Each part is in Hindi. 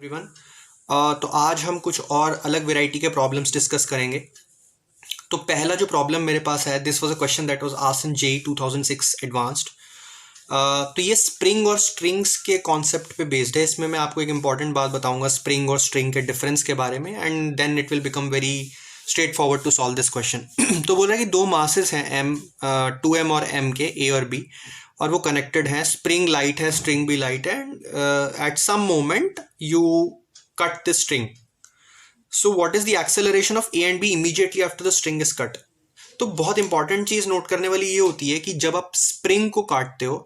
एवरीवन। तो आज हम कुछ और अलग वैरायटी के प्रॉब्लम्स डिस्कस करेंगे। तो पहला जो प्रॉब्लम मेरे पास है, this was a question that was asked in JEE 2006 advanced. तो ये स्प्रिंग और स्ट्रिंग्स के कॉन्सेप्ट पे बेस्ड है। इसमें मैं आपको एक इंपॉर्टेंट बात बताऊंगा स्प्रिंग और स्ट्रिंग के डिफरेंस के बारे में, and then it will become very straightforward to solve this question. तो बोल रहा है कि दो मासेस हैं एम, 2m और m के, ए और बी, और वो कनेक्टेड हैं। स्प्रिंग लाइट है, स्ट्रिंग भी लाइट है, and at some moment you cut the string. So what is the acceleration of A and B immediately after the string is cut? तो बहुत इंपॉर्टेंट चीज नोट करने वाली ये होती है कि जब आप स्प्रिंग को काटते हो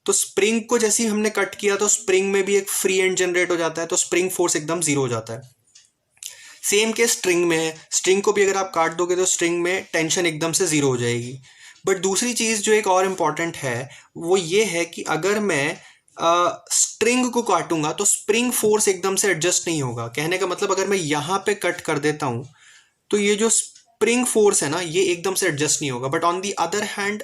तो स्प्रिंग को जैसे ही हमने कट किया तो स्प्रिंग में भी एक फ्री एंड जनरेट हो जाता है, तो स्प्रिंग फोर्स एकदम जीरो हो जाता है। सेम केस स्ट्रिंग में है, स्ट्रिंग को भी अगर आप काट दोगे तो स्ट्रिंग में टेंशन एकदम से जीरो हो जाएगी। बट दूसरी चीज जो एक और इम्पॉर्टेंट है वो ये है कि अगर मैं स्ट्रिंग को काटूंगा तो स्प्रिंग फोर्स एकदम से एडजस्ट नहीं होगा। कहने का मतलब अगर मैं यहां पे कट कर देता हूं तो ये जो स्प्रिंग फोर्स है ना, ये एकदम से एडजस्ट नहीं होगा। But on the other hand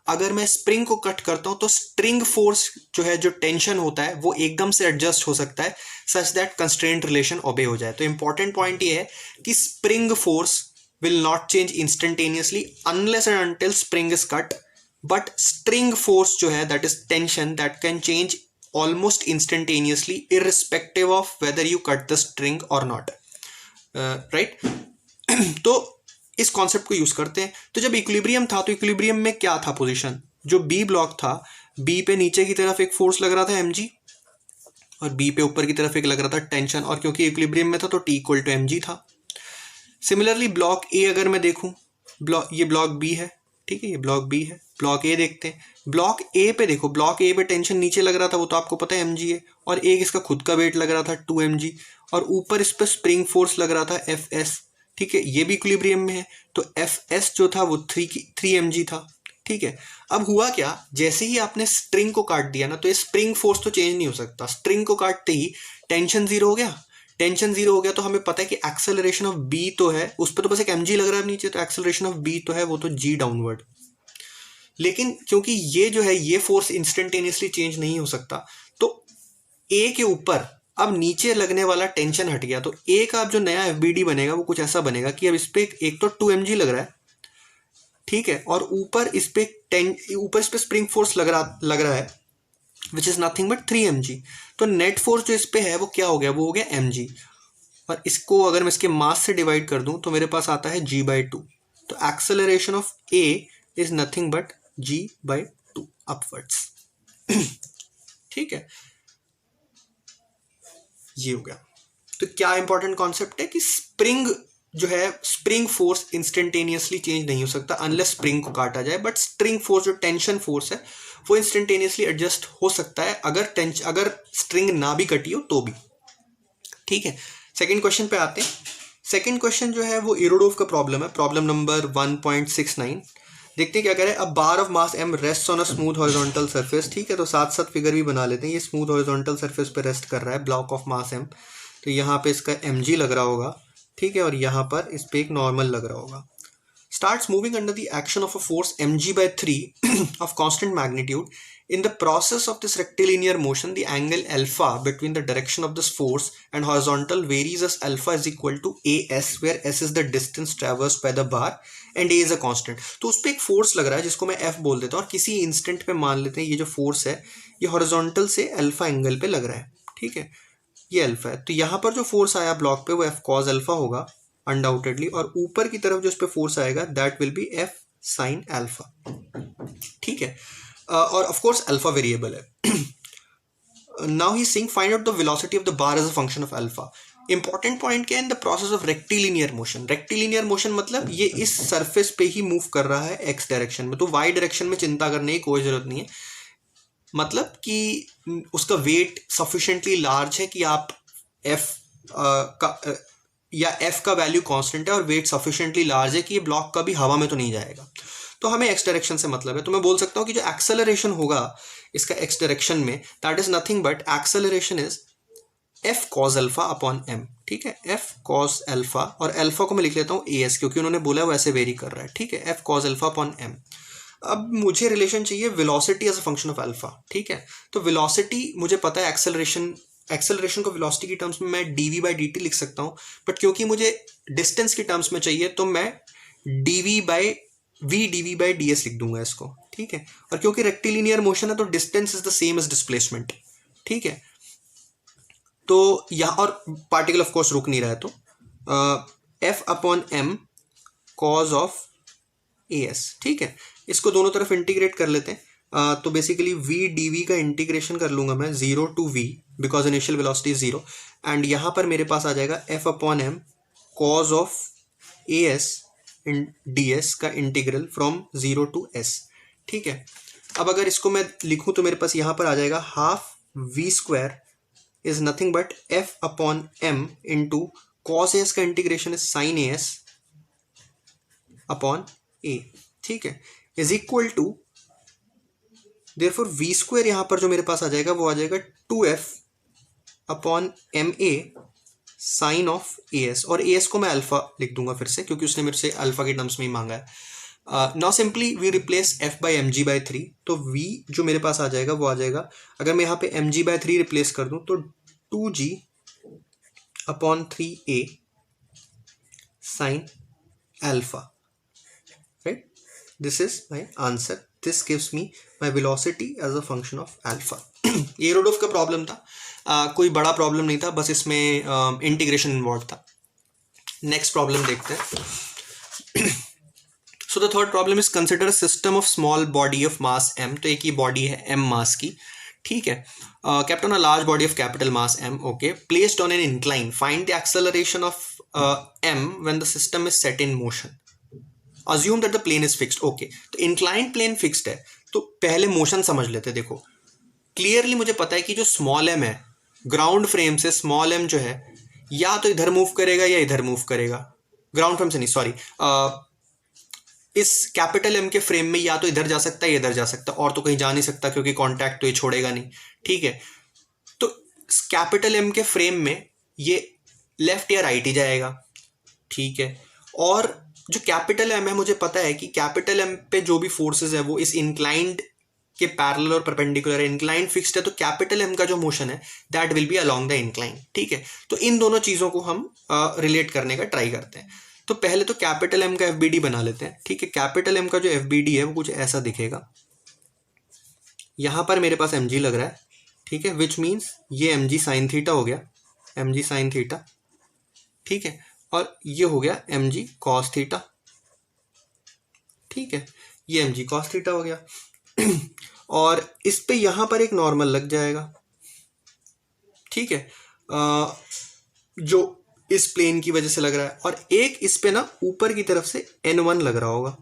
अगर मैं स्प्रिंग को कट करता हूं तो स्ट्रिंग फोर्स जो है, जो टेंशन होता है, वो एकदम से एडजस्ट हो सकता है सच दैट कंस्ट्रेंट रिलेशन ओबे हो जाए। तो इंपॉर्टेंट पॉइंट ये है कि spring force will not change instantaneously unless and until spring is cut, but string force जो है, that is tension, that can change almost instantaneously irrespective of whether you cut the string और नॉट। राइट। तो इस कॉन्सेप्ट को यूज करते हैं। तो जब इक्विलिब्रियम था तो इक्विलिब्रियम में क्या था पोजीशन, जो बी ब्लॉक था, बी पे नीचे की तरफ एक फोर्स लग रहा था mg, और बी पे ऊपर की तरफ एक लग रहा था टेंशन, और क्योंकि इक्विलिब्रियम में था तो T इक्वल टू mg था। सिमिलरली ब्लॉक ए अगर मैं देखूं, ये ब्लॉक बी है, ठीक है, ये ब्लॉक बी है। ब्लॉक ए देखते हैं, ब्लॉक ए पे देखो, ब्लॉक ए पे टेंशन नीचे लग रहा था, वो तो आपको पता है mg है, और एक इसका खुद का वेट लग रहा था 2mg, और ऊपर इस पर स्प्रिंग फोर्स लग रहा था fs, ठीक है, ये भी इक्विलिब्रियम में है, तो fs जो था वो 3mg था। ठीक है, अब हुआ क्या, जैसे ही आपने स्ट्रिंग को काट दिया ना, तो ये स्प्रिंग फोर्स तो चेंज नहीं हो सकता। स्ट्रिंग को काटते ही टेंशन जीरो हो गया, टेंशन जीरो हो गया, तो हमें पता है कि एक्सेलरेशन ऑफ बी तो है, उस पर तो बस एक mg लग रहा है नीचे, तो एक्सेलरेशन ऑफ बी तो है, वो तो g डाउनवर्ड। लेकिन क्योंकि ये जो है, ये फोर्स इंस्टेंटेनियसली चेंज नहीं हो सकता, तो ए के ऊपर अब नीचे लगने वाला टेंशन हट गया, तो ए का अब जो नया एफबीडी बनेगा वो कुछ ऐसा बनेगा कि अब इस पे एक तो 2mg लग रहा है, ठीक है, और ऊपर इस पे स्प्रिंग फोर्स लग रहा है which is nothing but 3mg। तो नेट फोर्स जो इस पे है वो क्या हो गया, वो हो गया mg, और इसको अगर मैं इसके मास से डिवाइड कर दूं तो मेरे पास आता है g/2। तो acceleration of A is nothing but g/2 upwards. ठीक है, ये हो गया। तो क्या इंपॉर्टेंट कॉन्सेप्ट है कि स्प्रिंग जो है, स्प्रिंग फोर्स इंस्टेंटेनियसली चेंज नहीं हो सकता अनलेस स्प्रिंग को काटा जाए, बट स्प्रिंग फोर्स जो टेंशन फोर्स है वो इंस्टेंटेनियसली एडजस्ट हो सकता है अगर स्ट्रिंग ना भी कटी हो तो भी। ठीक है, सेकंड क्वेश्चन पे आते हैं। सेकंड क्वेश्चन जो है वो इरोडोव का प्रॉब्लम है, प्रॉब्लम नंबर 1.69। देखते हैं क्या करें। अब bar of mass m rest on a smooth horizontal surface, ठीक है, तो साथ साथ फिगर भी बना लेते हैं। ये स्मूथ हॉरिजॉन्टल सरफेस पे रेस्ट कर रहा है, ब्लॉक ऑफ मास m, तो यहाँ पे इसका mg लग रहा होगा, ठीक है, और यहाँ पर इस पे एक नॉर्मल लग रहा होगा। starts moving under the action of a force mg/3 of constant magnitude. In the process of this rectilinear motion, the angle alpha between the direction of this force and horizontal varies as alpha is equal to as, where s is the distance traversed by the bar and a is a constant. तो उस पर एक फोर्स लग रहा है जिसको मैं f बोल देता हूँ, और किसी इंस्टेंट पे मान लेते हैं ये जो फोर्स है ये हॉरिजॉन्टल से अल्फा एंगल पे लग रहा है, ठीक है, ये अल्फा है। तो यहाँ पर जो फोर्स आया ब्लॉक पे वो f cos अल्फा होगा अनडाउटेडली, और ऊपर की तरफ जो इस पे फोर्स आएगा that will be f sin alpha, ठीक है, और ऑफ कोर्स अल्फा वेरिएबल है। Now he sing find out the velocity of the bar as a function of alpha. Important point क्या है, in the process of rectilinear motion. Rectilinear motion मतलब ये इस सरफेस पे ही मूव कर रहा है एक्स डायरेक्शन में, तो वाई डायरेक्शन में चिंता करने की कोई जरूरत नहीं है। मतलब कि उसका वेट सफिशिएंटली लार्ज है कि आप एफ का वैल्यू कांस्टेंट है, और वेट सफिशिएंटली लार्ज है कि ये ब्लॉक कभी हवा में तो नहीं जाएगा, तो हमें एक्स डायरेक्शन से मतलब है। तो मैं बोल सकता हूँ कि जो एक्सेलरेशन होगा इसका एक्स डायरेक्शन में, that is nothing but acceleration is f cos alpha upon m, ठीक है, f cos अल्फा, और अल्फा को मैं लिख लेता हूँ as क्योंकि उन्होंने बोला वो ऐसे वेरी कर रहा है, ठीक है, f cos alpha upon m। अब मुझे रिलेशन चाहिए velocity as a function of alpha, ठीक है, तो वेलोसिटी मुझे पता है एक्सेलरेशन एक्सेलरेशन को वेलोसिटी की टर्म्स में मैं dv बाई dt लिख सकता हूँ, बट क्योंकि मुझे डिस्टेंस की टर्म्स में चाहिए तो मैं dv बाई ds लिख दूंगा इसको, ठीक है। और क्योंकि रेक्टिलिनियर मोशन है तो distance is the same as displacement, ठीक है। तो यहाँ और पार्टिकल ऑफ कोर्स रुक नहीं रहा है, तो f upon m cos of as, ठीक है। इसको दोनों तरफ इंटीग्रेट कर लेते हैं। तो बेसिकली v dv का इंटीग्रेशन कर लूंगा मैं 0 to v, because initial velocity is 0, and यहाँ पर मेरे पास आ जाएगा f upon m cos of as in ds का इंटीग्रल फ्रॉम 0 टू s, ठीक है। अब अगर इसको मैं लिखूं तो मेरे पास यहाँ पर आ जाएगा half v square is nothing but f upon m into cos as का integration is sine as upon a, ठीक है, is equal to, therefore v square यहाँ पर जो मेरे पास आ जाएगा वो आ जाएगा 2f upon ma sine of as, और as को मैं अल्फा लिख दूंगा फिर से क्योंकि उसने मेरे से अल्फा के टर्म्स में ही मांगा है। Now simply we replace f by M G by 3, तो v जो मेरे पास आ जाएगा वो आ जाएगा, अगर मैं यहाँ पे एम जी बाई 3 रिप्लेस कर दूँ तो 2g upon 3a sine alpha, right. This is my answer, this gives me my velocity as a function of alpha. ये रोडोफ का प्रॉब्लम था, कोई बड़ा प्रॉब्लम नहीं था, बस इसमें इंटीग्रेशन इन्वॉल्व था। नेक्स्ट प्रॉब्लम देखते हैं। So the third problem is consider system of small body of mass m, तो एक ही बॉडी है m मास की, ठीक है, kept on a large body of capital mass m, okay, placed on an incline, find the acceleration of m when the system is set in motion, assume that the plane is fixed, okay। तो inclined plane fixed है, तो पहले मोशन समझ लेते। देखो क्लियरली मुझे पता है कि जो स्मॉल m है ग्राउंड फ्रेम से स्मॉल m जो है या तो इधर मूव करेगा या इधर मूव करेगा, ग्राउंड फ्रेम से नहीं, सॉरी, इस कैपिटल M के फ्रेम में या तो इधर जा सकता है या इधर जा सकता है, और तो कहीं जा नहीं सकता क्योंकि कांटेक्ट तो ये छोड़ेगा नहीं, ठीक है। तो कैपिटल M के फ्रेम में ये लेफ्ट या राइट ही जाएगा, ठीक है। और जो कैपिटल M है मुझे पता है कि कैपिटल M पे जो भी फोर्सेस है वो इस इंक्लाइंड के पैरेलल और परपेंडिकुलर है, इंक्लाइन फिक्स्ड है, तो कैपिटल M का जो मोशन है that will B along the incline, ठीक है। तो इन दोनों चीज़ों को हम रिलेट करने का ट्राई करते हैं। तो पहले तो कैपिटल M का FBD बना लेते हैं, ठीक है। कैपिटल M का जो FBD है वो कुछ ऐसा दिखेगा, यहाँ पर मेरे पास mg लग रहा है, ठीक है, विच मीन्स ये mg साइन थीटा हो गया, mg साइन थीटा, ठीक है, और ये हो गया mg कॉस थीटा, ठीक है, ये mg कॉस थीटा हो गया। और इस पे यहाँ पर एक नॉर्मल लग जाएगा, ठीक है, जो इस प्लेन की वजह से लग रहा है, और एक इस पे ना ऊपर की तरफ से n1 लग रहा होगा,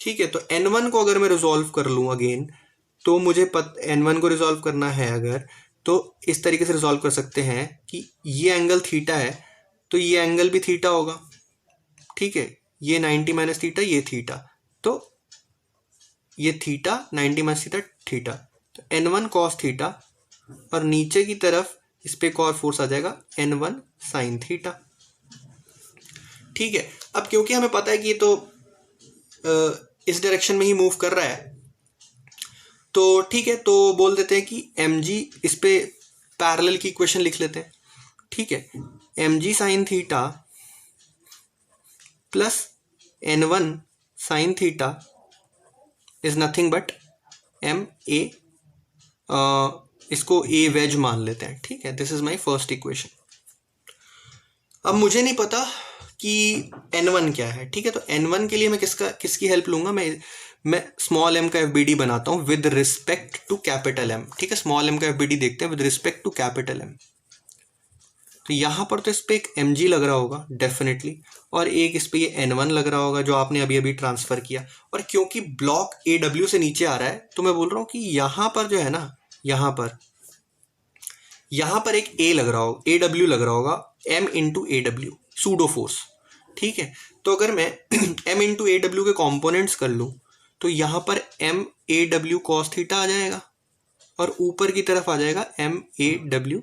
ठीक है। तो n1 को अगर मैं रिजॉल्व कर लूँ अगेन, तो मुझे n1 को रिजॉल्व करना है अगर, तो इस तरीके से रिजॉल्व कर सकते हैं कि ये एंगल थीटा है तो ये एंगल भी थीटा होगा, ठीक है, ये 90 माइनस थीटा, ये थीटा, तो ये थीटा 90 माइनस थीटा थीटा, तो n1 कॉस थीटा, और नीचे की तरफ इस पे एक और फोर्स आ जाएगा n1 साइन थीटा, ठीक है। अब क्योंकि हमें पता है कि ये तो इस डायरेक्शन में ही मूव कर रहा है, तो ठीक है, तो बोल देते हैं कि mg, इस पे पैरेलल की इक्वेशन लिख लेते हैं, ठीक है, mg sine theta plus n1 sine theta is nothing but ma, इसको a वेज मान लेते हैं, ठीक है। This is my first equation. अब मुझे नहीं पता कि n1 क्या है, ठीक है, तो n1 के लिए मैं किसकी हेल्प लूंगा, मैं स्मॉल m का FBD बनाता हूँ with respect to capital M, ठीक है। स्मॉल m का FBD देखते हैं with respect to capital M। तो यहाँ पर तो इस पर एक mg लग रहा होगा डेफिनेटली, और एक इस पर ये n1 लग रहा होगा जो आपने अभी अभी ट्रांसफ़र किया, और क्योंकि ब्लॉक AW से नीचे आ रहा है तो मैं बोल रहा हूँ कि यहाँ पर जो है ना, यहाँ पर एक A लग रहा होगा, AW लग रहा होगा, M into AW pseudo force, ठीक है। तो अगर मैं M इंटू AW के कॉम्पोनेंट्स कर लूँ तो यहाँ पर M AW कॉस थीटा आ जाएगा, और ऊपर की तरफ आ जाएगा M AW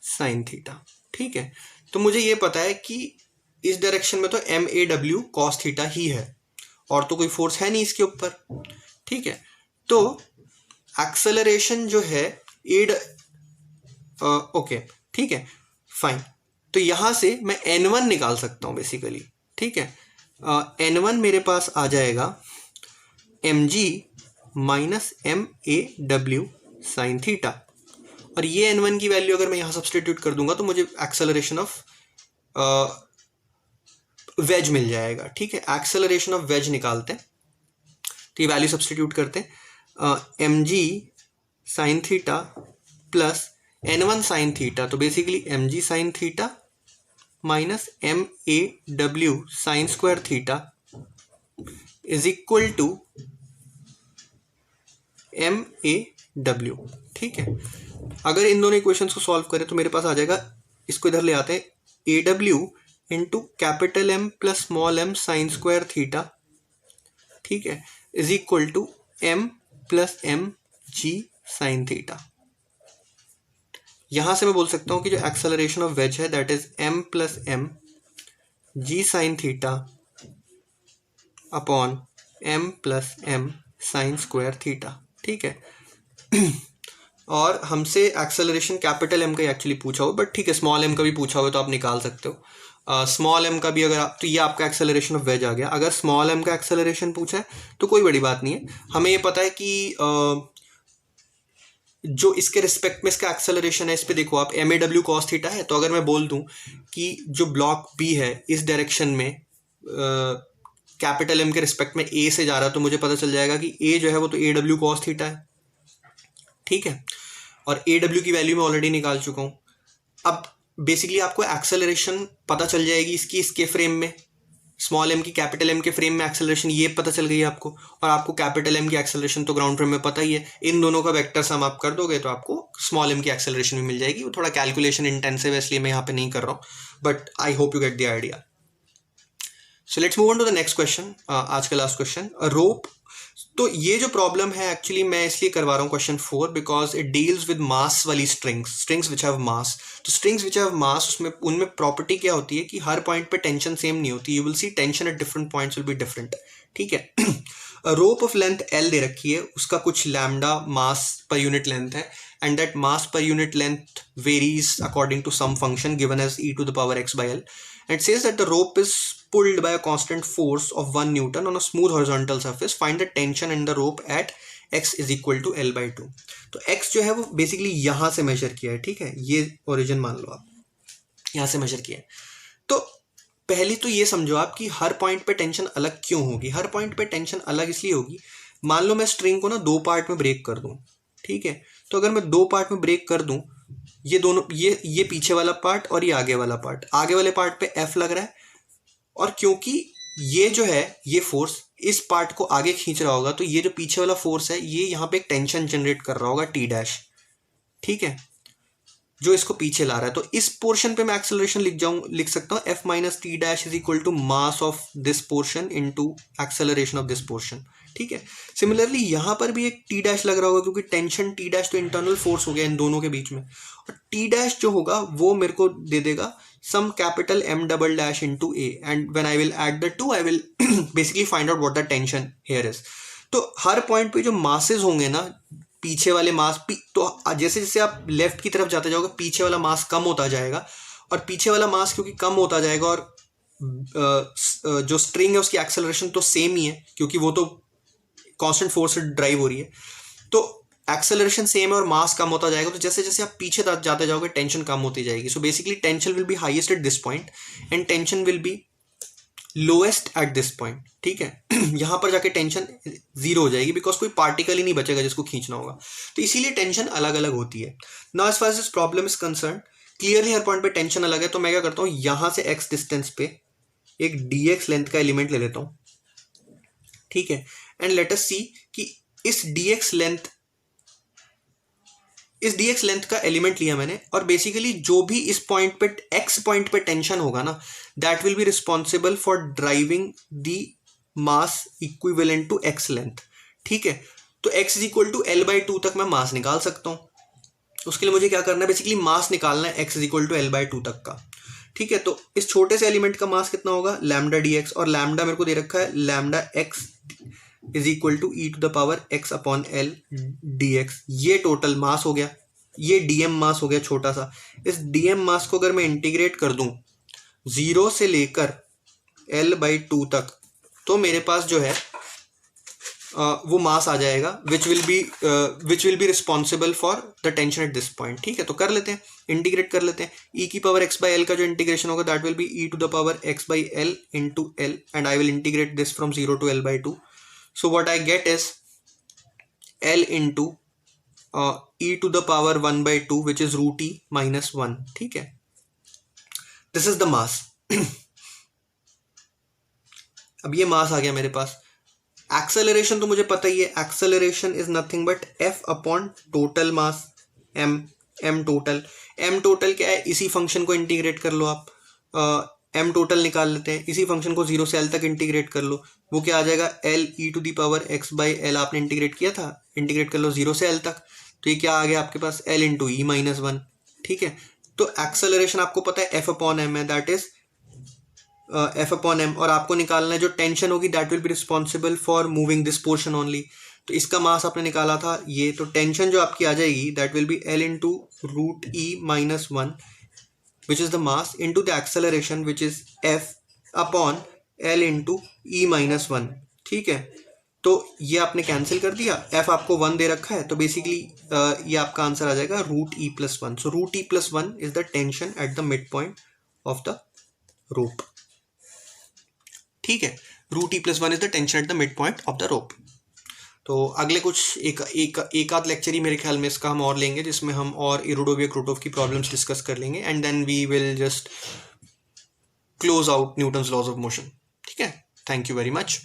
साइन थीटा, ठीक है। तो मुझे ये पता है कि इस डायरेक्शन में तो M AW कॉस थीटा ही है, और तो कोई फोर्स है नहीं इसके ऊपर, ठीक है। तो एक्सेलरेशन जो है ओके ठीक है फाइन। तो यहाँ से मैं n1 निकाल सकता हूँ बेसिकली, ठीक है। n1 मेरे पास आ जाएगा mg minus MAW sine theta, और ये n1 की वैल्यू अगर मैं यहाँ सब्सटीट्यूट कर दूंगा तो मुझे एक्सेलरेशन ऑफ वेज मिल जाएगा, ठीक है। एक्सेलरेशन ऑफ वेज निकालते हैं तो ये वैल्यू सब्सटीट्यूट करते हैं, mg sine theta plus n1 sine theta, तो basically mg sine theta minus MAW sine square theta is equal to MAW, ठीक है। अगर इन दोनों इक्वेशंस को सॉल्व करें तो मेरे पास आ जाएगा, इसको इधर ले आते हैं, AW into capital M plus small m sine square theta, ठीक है, is equal to M plus MG sine theta. यहां से मैं बोल सकता हूं कि जो एक्सेलरेशन ऑफ वेज है that is M plus M G sine theta upon M plus M sine square theta, ठीक है। और हमसे एक्सेलरेशन कैपिटल M का एक्चुअली पूछा हो, बट ठीक है स्मॉल m का भी पूछा हो तो आप निकाल सकते हो। स्मॉल m का भी अगर आप, तो ये आपका एक्सेलरेशन ऑफ वेज आ गया। अगर स्मॉल m का एक्सेलरेशन पूछा है तो कोई बड़ी बात नहीं है, हमें ये पता है कि जो इसके रिस्पेक्ट में इसका एक्सेलरेशन है, इस पे देखो आप MAW cos थीटा है, तो अगर मैं बोल दूं कि जो ब्लॉक B है इस डायरेक्शन में कैपिटल M के रिस्पेक्ट में A से जा रहा है, तो मुझे पता चल जाएगा कि A जो है वो तो AW cos थीटा है, ठीक है। और AW की वैल्यू मैं ऑलरेडी निकाल चुका हूँ। अब बेसिकली आपको एक्सेलरेशन पता चल जाएगी इसके फ्रेम में, स्मॉल m की कैपिटल M के फ्रेम में एक्सेलरेशन ये पता चल गई है आपको, और आपको कैपिटल M की एक्सेलरेशन तो ग्राउंड फ्रेम में पता ही है। इन दोनों का वेक्टर सम आप कर दोगे तो आपको स्मॉल m की एक्सेलरेशन भी मिल जाएगी। वो थोड़ा कैलकुलेशन इंटेंसिव है इसलिए मैं यहाँ पे नहीं कर रहा हूँ, but I hope you get the idea. So let's move on to the next question, आज का लास्ट क्वेश्चन, रोप। तो ये जो प्रॉब्लम है एक्चुअली मैं इसलिए करवा रहा हूँ question 4 because it deals with mass वाली स्ट्रिंग्स विच हैव मास। तो स्ट्रिंग्स विच हैव मास, उसमें उनमें प्रॉपर्टी क्या होती है कि हर पॉइंट पे टेंशन सेम नहीं होती। You will see tension at different points will be different, ठीक है। रोप ऑफ लेंथ L दे रखी है, उसका कुछ लैम्डा मास पर यूनिट लेंथ है, and that mass per unit length varies according to some function given as e to the power x by L. And it says that the rope is pulled by a constant force of 1 Newton on a smooth horizontal surface. Find the tension in the rope at x is equal to L by 2. तो x जो है वो बेसिकली यहाँ से मेजर किया है, ठीक है, ये ओरिजिन मान लो आप, यहाँ से मेजर किया है। तो पहली तो ये समझो आप कि हर पॉइंट पे टेंशन अलग क्यों होगी। हर पॉइंट पे टेंशन अलग इसलिए होगी, मान लो मैं स्ट्रिंग को ना दो पार्ट में ब्रेक कर दूँ, ठीक है। तो अगर मैं दो पार्ट में ब्रेक कर दूं, ये दोनों, ये पीछे वाला पार्ट और ये आगे वाला पार्ट, आगे वाले पार्ट पे F लग रहा है, और क्योंकि ये जो है ये फोर्स इस पार्ट को आगे खींच रहा होगा, तो ये जो पीछे वाला फोर्स है ये यहाँ पे एक टेंशन जनरेट कर रहा होगा T', ठीक है, जो इसको पीछे ला रहा है। तो इस पोर्शन पे मैं एक्सेलरेशन लिख सकता हूँ F minus T' is equal to mass of this portion into acceleration of this portion, ठीक है। सिमिलरली यहाँ पर भी एक T' लग रहा होगा क्योंकि टेंशन T' तो इंटरनल फोर्स हो गया इन दोनों के बीच में, और T' जो होगा वो मेरे को दे देगा sum capital M" into A, and when I will add the two I will basically find out what the tension here is. तो हर पॉइंट पे जो मासेस होंगे ना, पीछे वाले मास तो जैसे जैसे आप लेफ्ट की तरफ जाते जाओगे पीछे वाला मास कम होता जाएगा, और पीछे वाला मास क्योंकि कम होता जाएगा, और जो स्ट्रिंग है उसकी एक्सेलरेशन तो सेम ही है क्योंकि वो तो कांस्टेंट फोर्स से ड्राइव हो रही है, तो एक्सेलरेशन सेम है और मास कम होता जाएगा। तो जैसे जैसे आप पीछे जाते जाओगे टेंशन कम होती जाएगी। So basically tension will be highest at this point and tension will be lowest at this point, ठीक है। यहाँ पर जाके टेंशन जीरो हो जाएगी बिकॉज कोई पार्टिकल ही नहीं बचेगा जिसको खींचना होगा, तो इसीलिए टेंशन अलग अलग होती है। Now as far as this problem is concern, clearly हर पॉइंट पे टेंशन अलग है, तो मैं क्या करता हूँ, यहाँ से x डिस्टेंस पे एक dx लेंथ का एलिमेंट ले लेता हूँ, ठीक है, एंड लेट अस सी कि इस dx लेंथ का एलिमेंट लिया मैंने, और बेसिकली जो भी इस पॉइंट पे x पॉइंट पे टेंशन होगा ना, that will be responsible for driving the mass equivalent to x length, ठीक है। तो x is equal to L/2 तक मैं मास निकाल सकता हूँ। उसके लिए मुझे क्या करना है, बेसिकली मास निकालना है x is equal to L/2 तक का, ठीक है। तो इस छोटे से एलिमेंट का मास कितना होगा, लैम्डा dx, और लैम्डा मेरे को दे रखा है lambda x is equal to e to the power x upon L dx, ये टोटल मास हो गया, ये डीएम मास हो गया छोटा सा। इस डीएम मास को अगर मैं इंटीग्रेट कर दूं 0 से लेकर L/2 तक, तो मेरे पास जो है वो मास आ जाएगा which will be responsible for the tension at this point. ठीक है, तो कर लेते हैं, इंटीग्रेट कर लेते हैं। e की पावर x/l का जो इंटीग्रेशन होगा that will be e to the power x/l into l, and I will integrate this from 0 to L/2। So what I get is l into e to the power 1/2 which is √e minus 1। ठीक है, दिस इज द मास। अब ये मास आ गया मेरे पास। एक्सेलरेशन तो मुझे पता ही है, acceleration is nothing but f upon total mass m total. m total क्या है, इसी फंक्शन को इंटीग्रेट कर लो आप, m टोटल निकाल लेते हैं, इसी फंक्शन को 0 से l तक इंटीग्रेट कर लो, वो क्या आ जाएगा l e to the power x/l। आपने इंटीग्रेट किया था, इंटीग्रेट कर लो 0 से l तक, तो ये क्या आ गया आपके पास l इंटू ई माइनस 1। ठीक है, तो एक्सेलरेशन आपको पता है f अपॉन m है, that is f upon m, और आपको निकालना है जो टेंशन होगी that will be responsible for moving this portion only. तो इसका मास आपने निकाला था ये, तो टेंशन जो आपकी आ जाएगी that will B l into √e minus 1 which is the mass into the acceleration which is f upon l into E minus 1। ठीक है, तो ये आपने कैंसिल कर दिया, f आपको 1 दे रखा है, तो बेसिकली ये आपका आंसर आ जाएगा √e+1। So √e+1 is the tension at the mid point of the rope. ठीक है, √e+1 is the tension at the mid point of the rope. तो अगले कुछ एक आध लेक्चर ही मेरे ख्याल में इसका हम और लेंगे, जिसमें हम और इरोडोविया-क्रूटोव की प्रॉब्लम्स डिस्कस कर लेंगे, and then we will just close out Newton's laws of motion. ठीक है, थैंक यू वेरी मच।